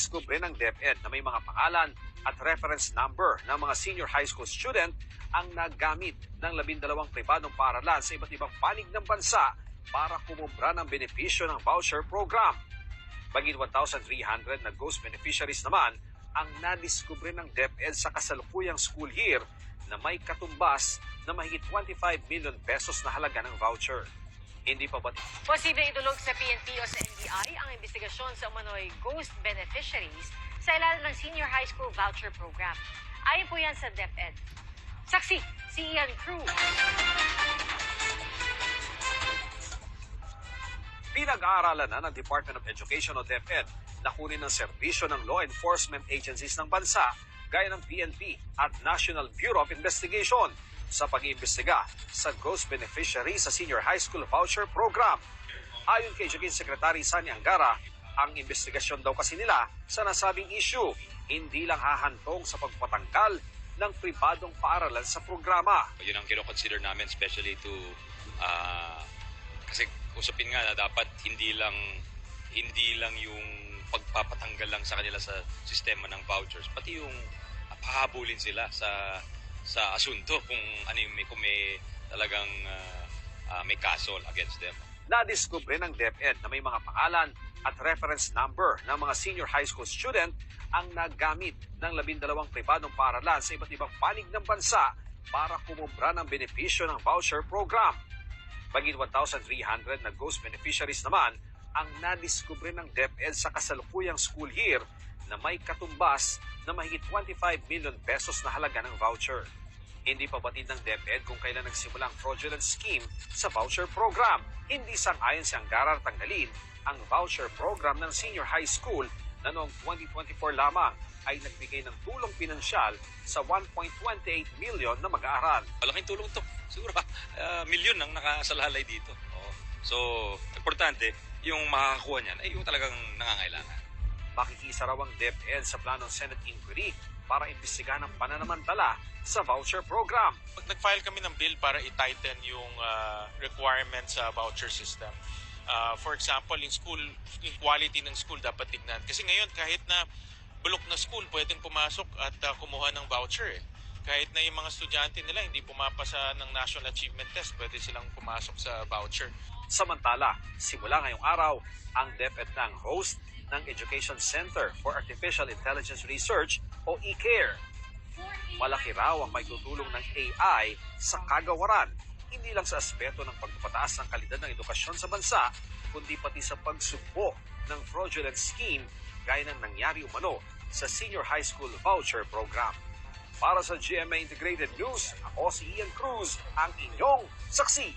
Nadiskubre ng DepEd na may mga pangalan at reference number ng mga senior high school student ang nagamit ng 12 pribadong paaralan sa iba't ibang panig ng bansa para kumubra ng benepisyo ng voucher program. Baging 1,300 na ghost beneficiaries naman ang nadiskubre ng DepEd sa kasalukuyang school year na may katumbas na mahigit 25 million pesos na halaga ng voucher. Hindi pa ba Posible idulog sa PNP o sa NBI ang investigasyon sa umano'y ghost beneficiaries sa ilalim ng Senior High School Voucher Program. Ayon po yan sa DepEd. Saksi, si Ian Cruz. Pinag-aaralan na ng Department of Education o DepEd na kunin ng serbisyo ng law enforcement agencies ng bansa gaya ng PNP at National Bureau of Investigation sa pag-iimbestiga sa ghost beneficiary sa Senior High School Voucher Program. Ayon kay Education Secretary Sani Angara, ang investigasyon daw kasi nila sa nasabing issue hindi lang hahantong sa pagpatanggal ng pribadong paaralan sa programa. Yun ang kino-consider namin, especially to kasi usapin nga na dapat hindi lang yung pagpapatanggal lang sa kanila sa sistema ng vouchers, pati yung pahabulin sila sa asunto kung may talagang may kaso against them. Nadiskubre ng DepEd na may mga pangalan at reference number ng mga senior high school student ang nagamit ng 12 pribadong paaralan sa iba't ibang panig ng bansa para kumubra ng benepisyo ng voucher program. Baging 1,300 na ghost beneficiaries naman ang nadiskubre ng DepEd sa kasalukuyang school year na may katumbas na mahigit 25 million pesos na halaga ng voucher. Hindi pa batid ng DepEd kung kailan nagsimula ang fraudulent scheme sa voucher program. Hindi sang-ayon si Angara tanggalin ang voucher program ng senior high school na noong 2024 lamang ay nagbigay ng tulong pinansyal sa 1.28 million na mag-aaral. Malaking tulong to. Siguro milyon ang nakasalalay dito. So, importante, yung makakakuha niyan ay yung talagang nangangailangan. Makikisa raw ang DepEd sa planong Senate inquiry para imbestigahan ang pananamantala sa voucher program. Pag nag-file kami ng bill para i-tighten yung requirements sa voucher system. For example, yung quality ng school dapat tignan. Kasi ngayon, kahit na bulok na school, pwedeng pumasok at kumuha ng voucher eh. Kahit na yung mga estudyante nila hindi pumapasa ng National Achievement Test, pwede silang pumasok sa voucher. Samantala, simula ngayong araw, ang DepEd na ang host ng Education Center for Artificial Intelligence Research o eCare. Malaki raw ang may tutulong ng AI sa kagawaran, hindi lang sa aspeto ng pagpapataas ng kalidad ng edukasyon sa bansa, kundi pati sa pagsugpo ng fraudulent scheme gaya ng nangyari umano sa Senior High School Voucher Program. Para sa GMA Integrated News, ako si Ian Cruz, ang inyong saksi.